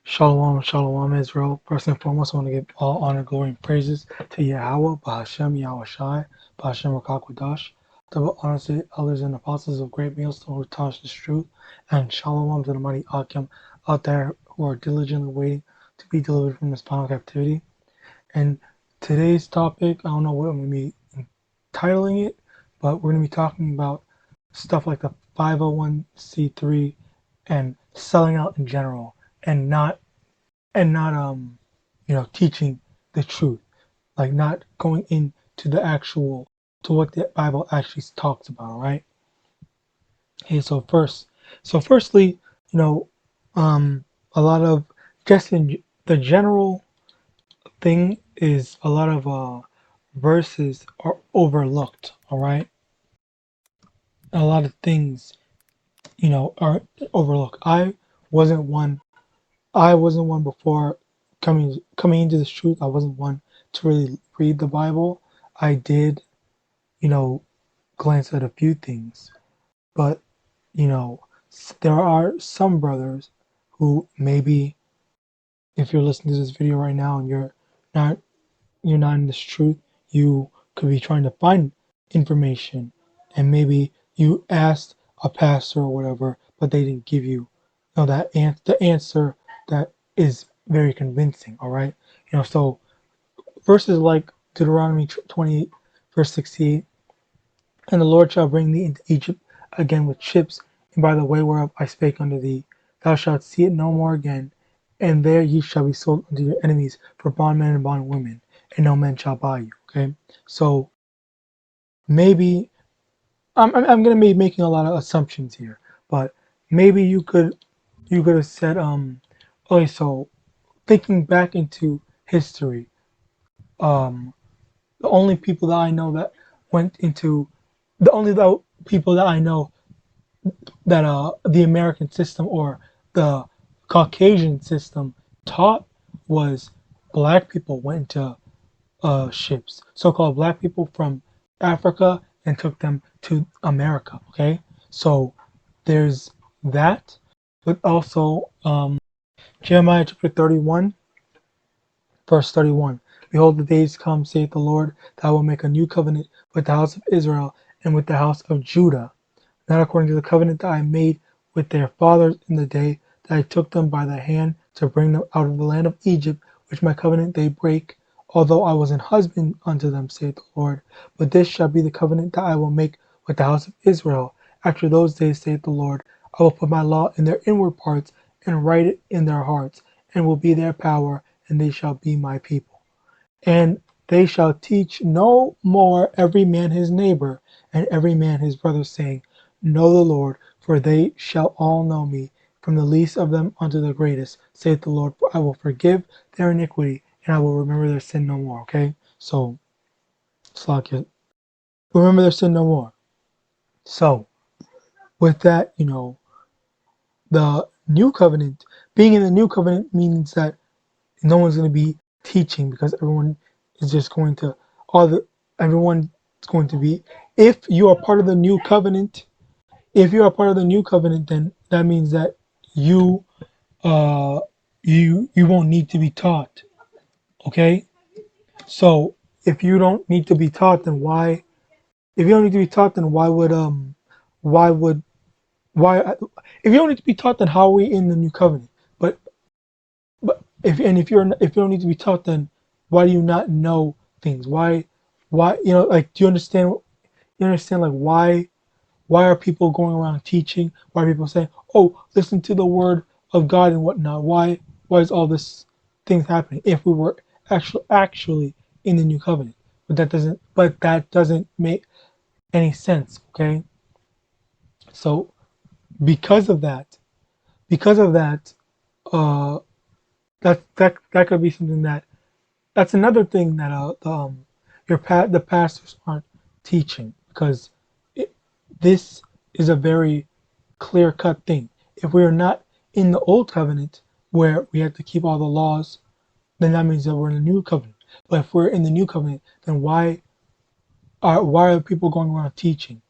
Shalom, shalom, Israel. First and foremost, I want to give all honor, glory, and praises to YAHAWAH, Bahashem, YAHAWASHI, Bahashem, Rakakwadash. Double honor to the elders and apostles of great millstone who taught this truth, and shalom to the mighty Akim out there who are diligently waiting to be delivered from this final captivity. And today's topic, I don't know what I'm going to be titling it, but we're going to be talking about stuff like the 501c3 and selling out in general, and not teaching the truth, like not going into the actual to what the Bible actually talks about, right? Okay, firstly, you know, a lot of just in the general thing is a lot of verses are overlooked, all right? A lot of things, are overlooked. Wasn't one I wasn't one before coming into this truth. I wasn't one to really read the Bible. I did, you know, glance at a few things, but you know, there are some brothers who maybe, if you're listening to this video right now and not you're not in this truth, you could be trying to find information, and maybe you asked a pastor or whatever, but they didn't give you, the answer that is very convincing. All right, so verses like Deuteronomy 28, verse 68, and the Lord shall bring thee into Egypt again with ships, and by the way whereof I spake unto thee, thou shalt see it no more again, and there ye shall be sold unto your enemies for bondmen and bondwomen, and no man shall buy you. Okay, so maybe I'm gonna be making a lot of assumptions here, but maybe you could have said okay, so thinking back into history, um the only people that I know that went into the only people that I know that the American system or the Caucasian system taught was black people went to ships, so-called black people from Africa, and took them to America. Okay, so there's that, but also Jeremiah chapter 31, verse 31. Behold, the days come, saith the Lord, that I will make a new covenant with the house of Israel and with the house of Judah, not according to the covenant that I made with their fathers in the day that I took them by the hand to bring them out of the land of Egypt, which my covenant they break, although I was an husband unto them, saith the Lord. But this shall be the covenant that I will make with the house of Israel. After those days, saith the Lord, I will put my law in their inward parts and write it in their hearts, and will be their power, and they shall be my people. And they shall teach no more every man his neighbor, and every man his brother, saying, Know the Lord, for they shall all know me, from the least of them unto the greatest, saith the Lord. For I will forgive their iniquity, and I will remember their sin no more. Okay? So, it's like it. Remember their sin no more. So, with that, the new covenant, being in the new covenant means that no one's going to be teaching, because everyone is just going to everyone's going to be, if you are part of the new covenant, then that means that you uh you won't need to be taught. Okay, so if you don't need to be taught, then why if you don't need to be taught, then why would why if you don't need to be taught, then how are we in the new covenant? but But if you don't need to be taught, then why do you not know things? Why like, do you understand? You understand, like, why are people going around teaching? Why are people saying, "Oh, listen to the word of God" and whatnot? Why is all this things happening if we were actually in the new covenant? But that doesn't make any sense. Okay, so because of that, because of that, uh, that could be something that's another thing that the pastors aren't teaching, because it, this is a very clear cut thing. If we are not in the old covenant where we have to keep all the laws, then that means that we're in the new covenant. But if we're in the new covenant, then why are people going around teaching?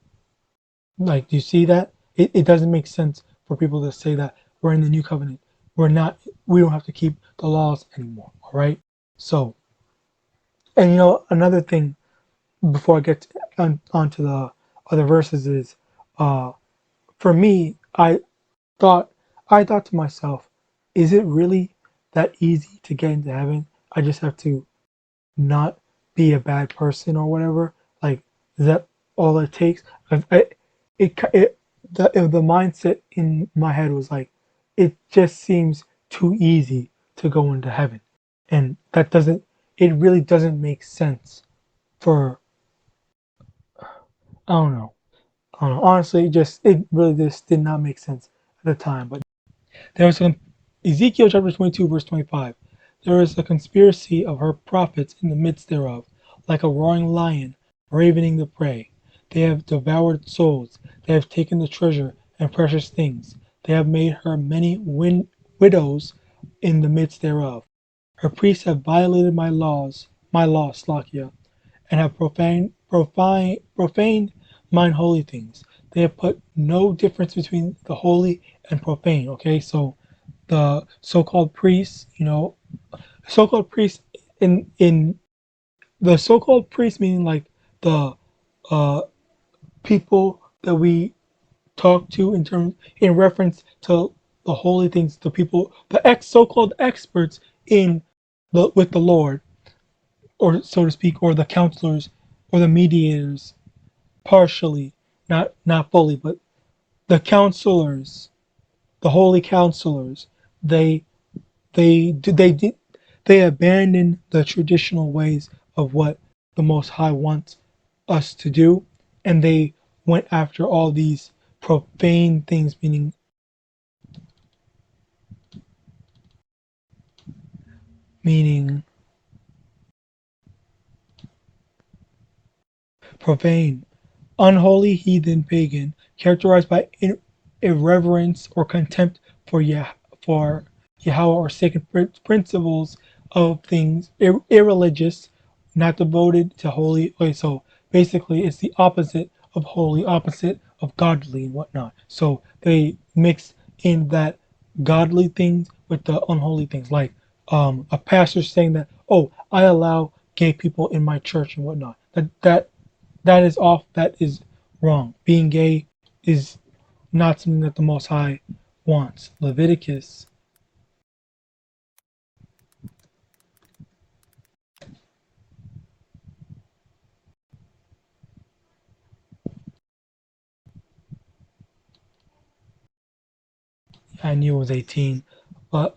Like, do you see that? It doesn't make sense for people to say that we're in the new covenant we're not we don't have to keep the laws anymore. All right. So, and another thing before I get onto the other verses is, uh, for me, thought I thought to myself, is it really that easy to get into heaven? I just have to not be a bad person or whatever. Like, is that all it takes? It the mindset in my head was like, it just seems too easy to go into heaven, and that doesn't. It really doesn't make sense for I don't know. I don't know. Honestly, it really just did not make sense at the time. But there was some Ezekiel chapter 22, verse 25. There is a conspiracy of her prophets in the midst thereof, like a roaring lion, ravening the prey. They have devoured souls. They have taken the treasure and precious things. They have made her many widows in the midst thereof. Her priests have violated my law, Slakia, and have profaned mine holy things. They have put no difference between the holy and profane. Okay, so the so-called priests, so-called priests in the so-called priests meaning like the uh, people that we talk to in reference to the holy things, the people, the so-called experts in with the Lord, or so to speak, or the counselors or the mediators, partially, not fully, but the counselors, the holy counselors, they they they did they abandoned the traditional ways of what the Most High wants us to do, and they went after all these profane things, meaning profane, unholy, heathen, pagan, characterized by irreverence or contempt for for Yahweh or sacred principles of things, irreligious, not devoted to holy. Okay, so basically, it's the opposite of holy, opposite of godly and whatnot. So they mix in that godly things with the unholy things, like a pastor saying that, "Oh, I allow gay people in my church and whatnot." That is off. That is wrong. Being gay is not something that the Most High wants. Leviticus. I knew it was 18, but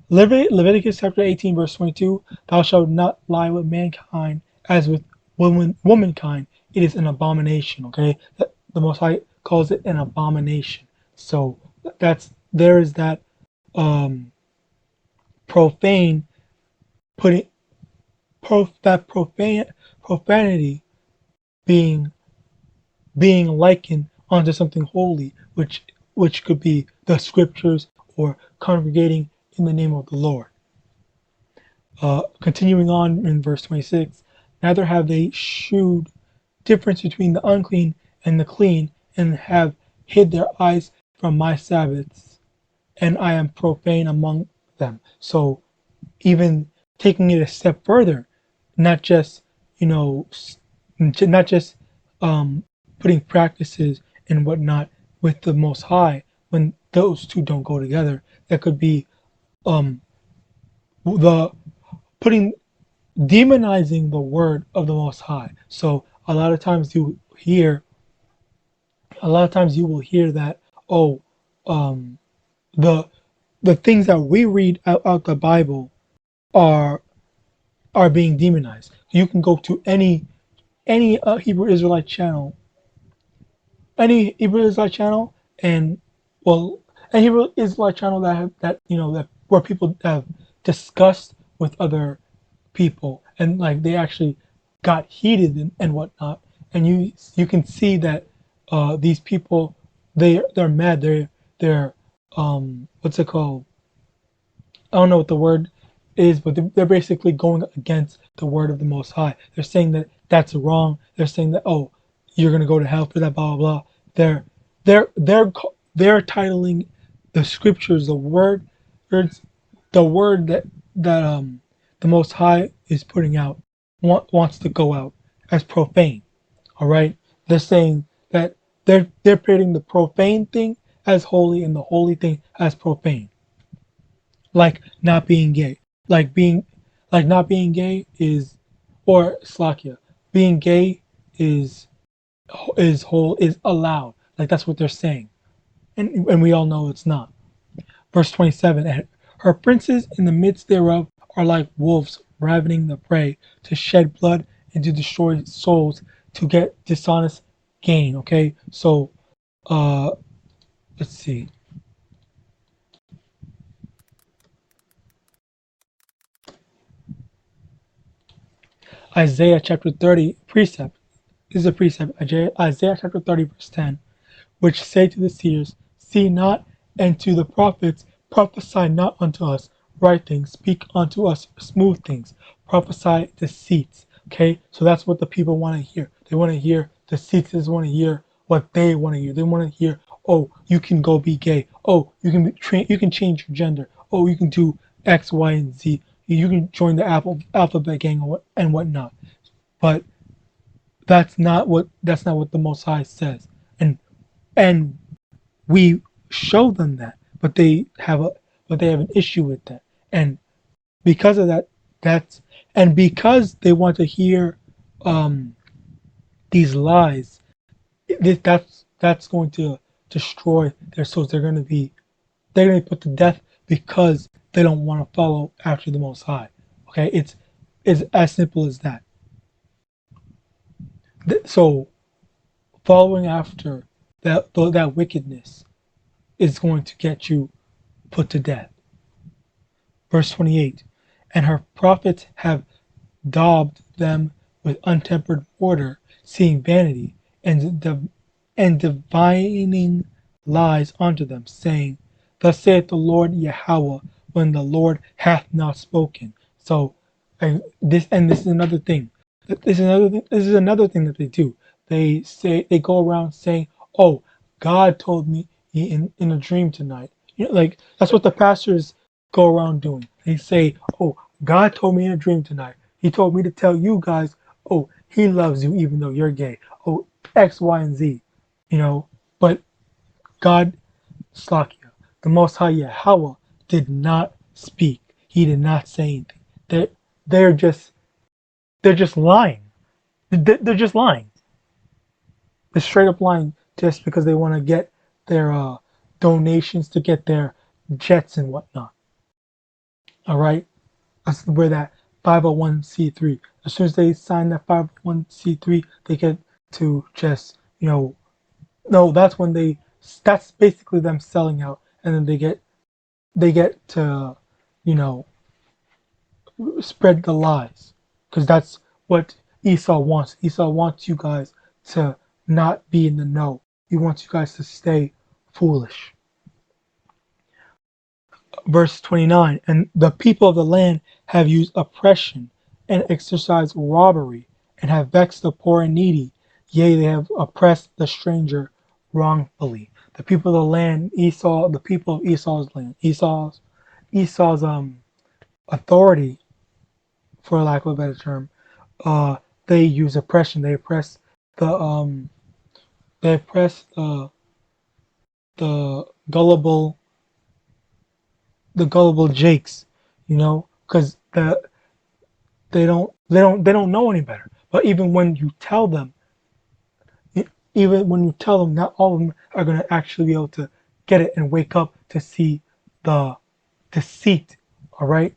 Leviticus chapter 18, verse 22. Thou shalt not lie with mankind as with womankind. It is an abomination. Okay, the Most High calls it an abomination. So there is that um, profane putting that profanity being likened onto something holy, which could be the scriptures or congregating in the name of the Lord. Continuing on in verse 26, neither have they shewed difference between the unclean and the clean, and have hid their eyes from my Sabbaths, and I am profane among them. So even taking it a step further, not just not just um, putting practices and whatnot with the Most High when those two don't go together. That could be um, the putting demonizing the word of the Most High. So a lot of times you will hear that, oh, um, the the things that we read out the Bible are being demonized. You can go to any Hebrew Israelite channel, and well, any Hebrew Israelite channel that where people have discussed with other people, and like they actually got heated and whatnot, and you can see that these people they're mad. They're what's it called? I don't know what the word is, but they're basically going against the word of the Most High. They're saying that that's wrong. They're saying that, oh, you're gonna go to hell for that, blah blah blah. They're they're they're they're titling the scriptures, there's the word that the Most High is putting out wants to go out as profane. All right, they're saying that they're putting the profane thing as holy and the holy thing as profane, like not being gay, like being like not being gay is or slakia, being gay is is allowed. Like that's what they're saying, and we all know it's not. Verse 27, and her princes in the midst thereof are like wolves ravening the prey to shed blood and to destroy souls to get dishonest gain. Okay, so uh, let's see. Isaiah chapter 30, precept. This is a precept. Isaiah chapter 30, verse 10, which say to the seers, see not, and to the prophets, prophesy not unto us right things, speak unto us smooth things, prophesy deceits. Okay, so that's what the people want to hear. They want to hear deceits. They want to hear what they want to hear. They want to hear, oh, you can go be gay. Oh, you can you can change your gender. Oh, you can do X, Y, and Z. You can join the alphabet gang and whatnot. But that's not what the Most High says. And we show them that, but they have an issue with that, and because of that, that's and because they want to hear um, these lies, that's going to destroy their souls. They're going to be put to death because they don't want to follow after the Most High. Okay, it's as simple as that. So following after that wickedness is going to get you put to death. Verse 28, and her prophets have daubed them with untempered mortar, seeing vanity, and divining lies unto them, saying, thus saith the Lord Yahweh, when the Lord hath not spoken. So, this is another thing. This is another thing that they do. They go around saying, "Oh, God told me in a dream tonight." You know, like that's what the pastors go around doing. They say, "Oh, God told me in a dream tonight. He told me to tell you guys, oh, He loves you even though you're gay. Oh, X, Y, and Z." You know, but God, Slakia, the Most High Yahweh, did not speak. He did not say anything. They're they're just they're just lying. They're just lying. They're straight up lying just because they want to get their donations to get their jets and whatnot. All right, that's where that 501c3. As soon as they sign that 501c3, they get to just no. That's when they. That's basically them selling out, and then they get to you know spread the lies, because that's what Esau wants. Esau wants you guys to not be in the know. He wants you guys to stay foolish. Verse 29, and the people of the land have used oppression and exercised robbery and have vexed the poor and needy. Yea, they have oppressed the stranger wrongfully. The people of the land, Esau, the people of Esau's land, Esau's authority, for lack of a better term, uh, they use oppression. The um, they oppress the gullible the gullible jakes, because they don't know any better. But even when you tell them, not all of them are going to actually be able to get it and wake up to see the deceit. All right,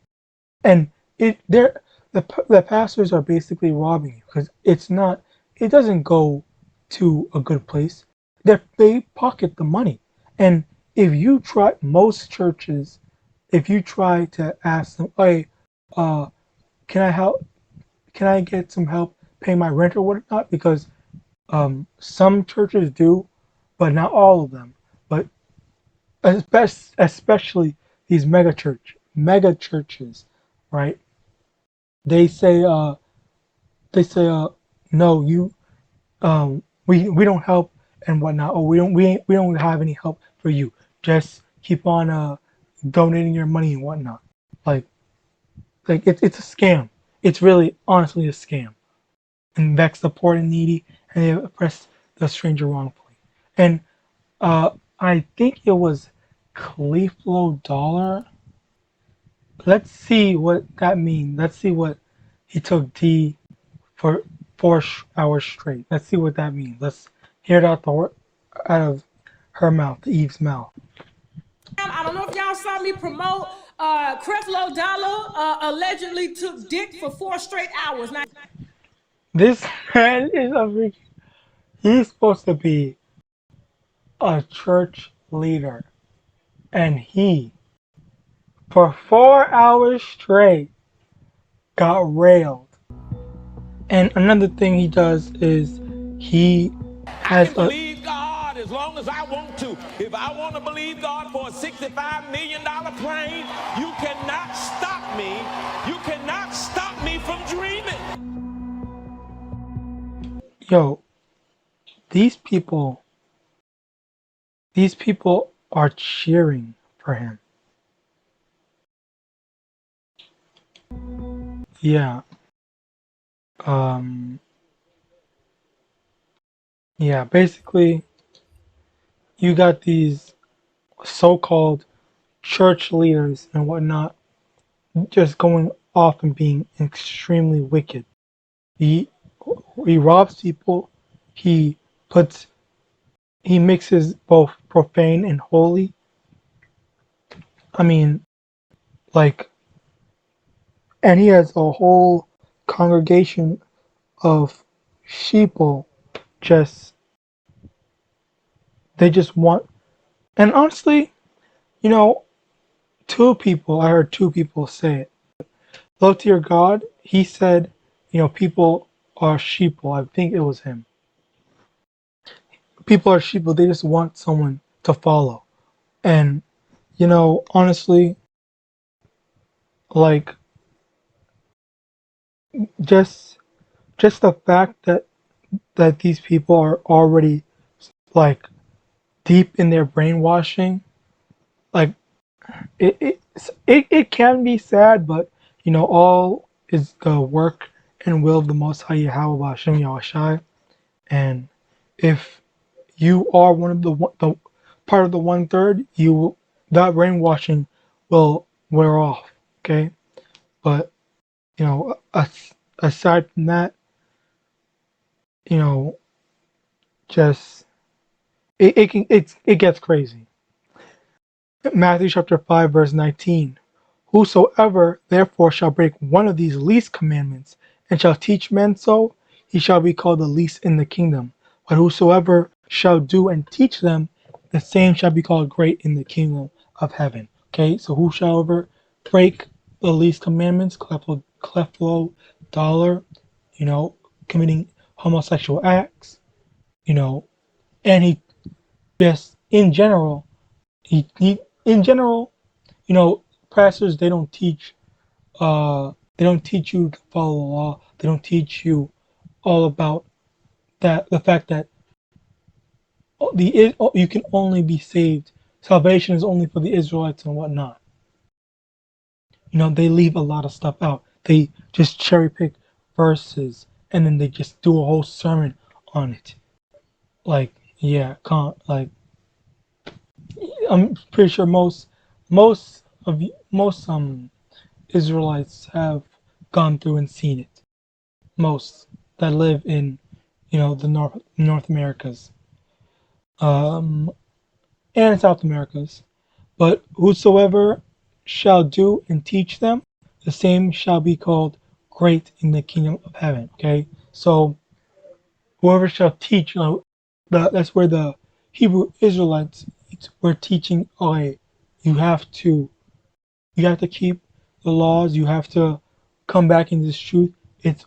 and the pastors are basically robbing you, because it doesn't go to a good place. They pocket the money, and if you try most churches, if you try to ask them, hey, uh can I help, can I get some help pay my rent or whatnot, because some churches do, but not all of them. But especially these mega churches, right? They say they say no, we don't help and whatnot. Oh, we don't have any help for you. Just keep on donating your money and whatnot. Like it's a scam. It's really honestly a scam. And vex the poor and needy, and they oppress the stranger wrongfully. And uh, I think it was Cleflo Dollar. Let's see what that means. Let's see what he took D for 4 hours straight. Let's see what that means. Let's hear it out of her mouth, Eve's mouth. I don't know if y'all saw me promote Creflo Dollar allegedly took dick for 4 straight hours. Now, This man is he's supposed to be a church leader. And he, for 4 hours straight, got railed. And another thing he does is he I has can a believe God as long as I want to. If I want to believe God for a $65 million plane, you cannot stop me. You cannot stop me from dreaming. yo, these people are cheering for him. Yeah. Um yeah, basically you got these so-called church leaders and whatnot just going off and being extremely wicked. He he robs people. He puts he mixes both profane and holy. I mean, like, and he has a whole congregation of sheeple just they just want. And honestly, you know, I heard 2 people say it. Love to your God, he said, people are sheeple. I think it was him. People are sheeple. They just want someone to follow. And honestly, like just just the fact that these people are already like deep in their brainwashing, like it can be sad, but all is the work and will of the Most High Yahawah Hashem Yahawashi. And if you are one of the part of the 1/3, that brainwashing will wear off. Okay, but aside from that, you know, just it gets crazy. Matthew chapter 5 verse 19. Whosoever therefore shall break one of these least commandments and shall teach men so, he shall be called the least in the kingdom. But whosoever shall do and teach them, the same shall be called great in the kingdom of heaven. Okay, so whosoever break the least commandments, cleflo dollar, committing homosexual acts, you know, and he just in general, he in general, pastors they don't teach you to follow the law. They don't teach you all about the fact that you can only be saved. Salvation is only for the Israelites and whatnot. They leave a lot of stuff out. They just cherry pick verses and then they just do a whole sermon on it. Like, yeah, can't like I'm pretty sure most Israelites have gone through and seen it. Most that live in, the North Americas, um, and South Americas. But whosoever shall do and teach them, the same shall be called great in the kingdom of heaven. Okay, so whoever shall teach, that's where the Hebrew Israelites were teaching. Okay, you have to you have to keep the laws. You have to come back in this truth. It's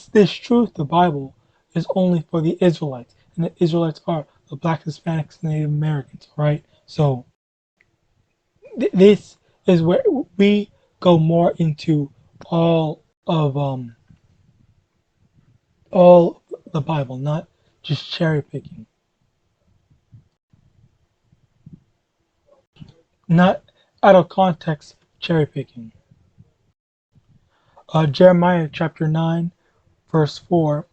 this truth, the Bible, is only for the Israelites, and the Israelites are the Black, Hispanics, Native Americans. Right. So this is where we go more into all of all the Bible, not just cherry picking. not out of context cherry picking. Jeremiah chapter 9, verse 4.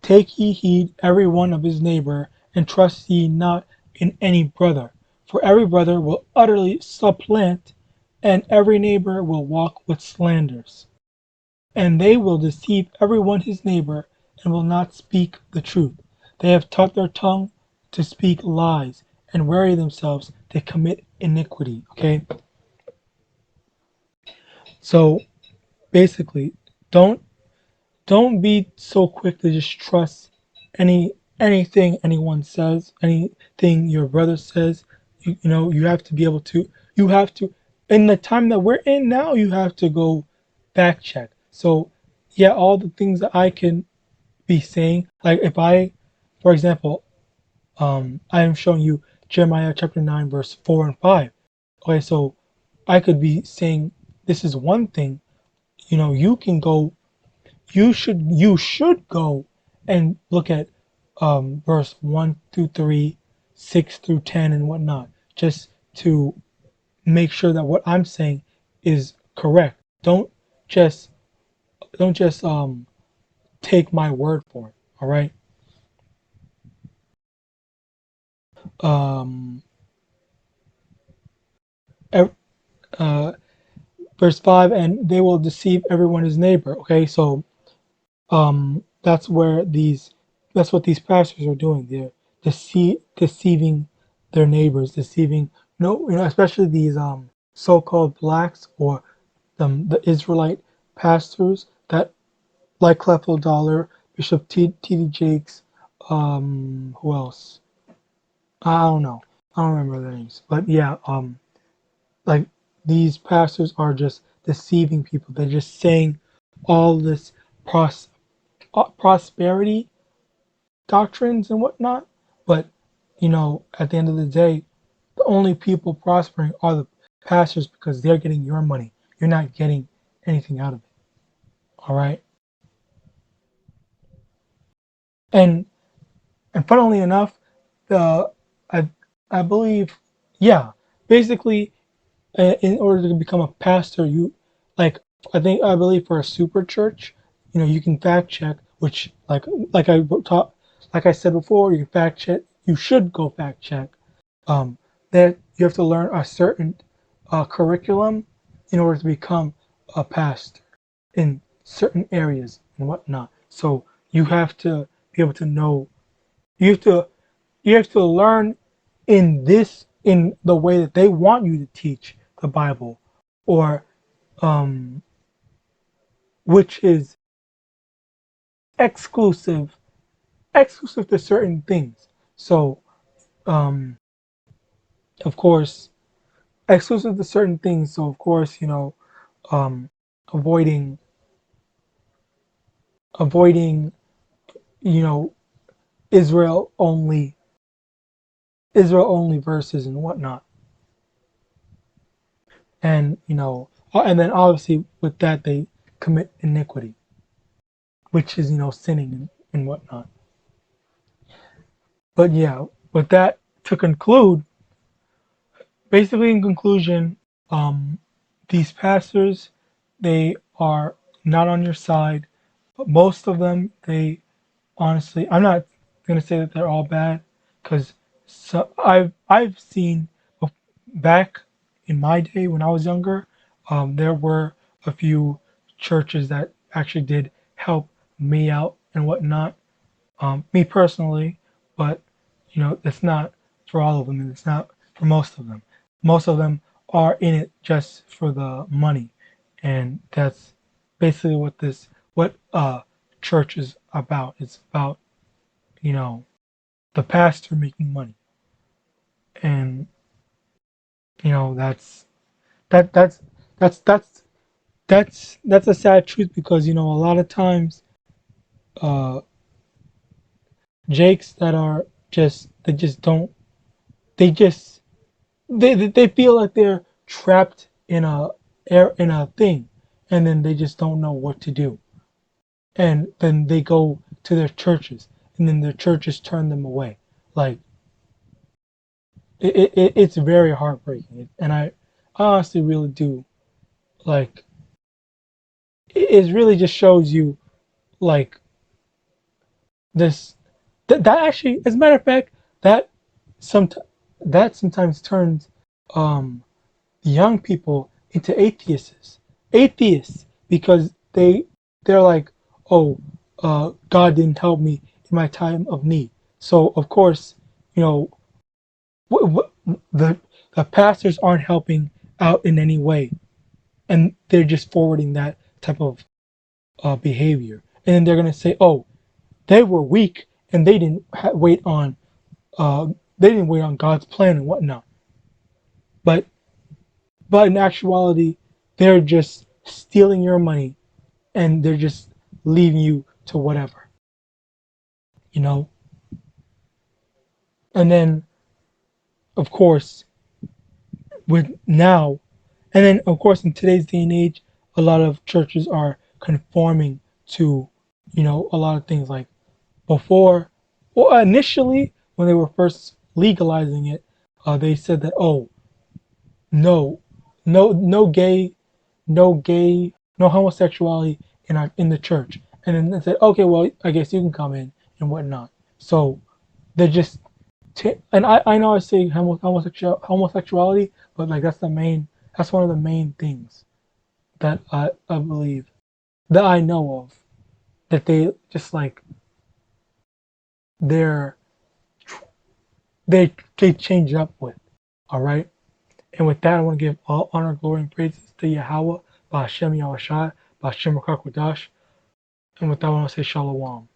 Take ye heed every one of his neighbor, and trust ye not in any brother. For every brother will utterly supplant, and every neighbor will walk with slanders. And they will deceive every one his neighbor, and will not speak the truth. They have taught their tongue to speak lies, and weary themselves to commit iniquity. Okay? So basically, don't don't be so quick to just trust anything anyone says, anything your brother says. You know, you have to be able to, you have to, in the time that we're in now, you have to go back check. So yeah, all the things that I can be saying, like if I, for example, I am showing you Jeremiah chapter 9 verse 4 and 5. Okay, so I could be saying this is one thing. You know, you can go, you should go and look at verse 1 through 3, 6 through 10 and whatnot, just to make sure that what I'm saying is correct. Just don't just take my word for it. All right. um ev- uh Verse 5, and they will deceive everyone his neighbor. Okay, so that's where these, that's what these pastors are doing. They're deceiving their neighbors, deceiving, no, you know, especially these so-called blacks, or the Israelite pastors that, like Cleflo Dollar, Bishop T.D. Jakes, who else? I don't know. I don't remember their names, but yeah, like these pastors are just deceiving people. They're just saying all this pros- prosperity doctrines and whatnot, but you know, at the end of the day, the only people prospering are the pastors, because they're getting your money. You're not getting anything out of it. All right. And funnily enough, the I I believe, yeah, basically, in order to become a pastor, you, like, I believe for a super church, you know, you can fact check, which like I taught, like I said before, you can fact check. You should go fact check. Um, that you have to learn a certain curriculum in order to become a pastor in certain areas and whatnot. So you have to be able to know. You have to you have to learn in the way that they want you to teach the Bible, or um, which is exclusive exclusive to certain things. So um, of course, exclusive to certain things. So of course, you know, um, avoiding avoiding you know, Israel only Israel only verses and whatnot, and you know, and then obviously with that they commit iniquity, which is, you know, sinning and whatnot. But yeah, with that, to conclude, basically in conclusion, um, these pastors, they are not on your side. But most of them, they honestly, I'm not gonna say that they're all bad, because so I've seen back in my day when I was younger, there were a few churches that actually did help me out and whatnot, me personally, but you know, it's not for all of them, and it's not for most of them. Most of them are in it just for the money, and that's basically what church is about. It's about, you know, the pastor making money, and you know, that that's that's that's that's a sad truth, because you know, a lot of times uh jakes that are just, they just don't, they just they feel like they're trapped in a thing, and then they just don't know what to do, and then they go to their churches, and then their churches turn them away. Like, It's very heartbreaking, and I honestly really do like. It really just shows you like this that actually, as a matter of fact, that some that sometimes turns um young people into atheists because they're like, oh, God didn't help me in my time of need, so of course, you know, the pastors aren't helping out in any way, and they're just forwarding that type of behavior, and then they're gonna say, oh, they were weak and they didn't wait on uh, God's plan and whatnot. But in actuality, they're just stealing your money and they're just leaving you to whatever, you know. And then of course with now, and then of course in today's day and age, a lot of churches are conforming to, a lot of things like before. Well, initially when they were first legalizing it, they said that, oh, no, no gay, no homosexuality in the church. And then they said, okay, well, I guess you can come in and whatnot. So they just, and I know I say homosexuality, but like that's one of the main things that I believe, that I know of, that they just like, they're, they change up with. All right. And with that, I want to give all honor, glory, and praises to Yahweh, Ba'ashem Yahushai, Ba'ashem Rakakwadash. And with that, I want to say Shalom.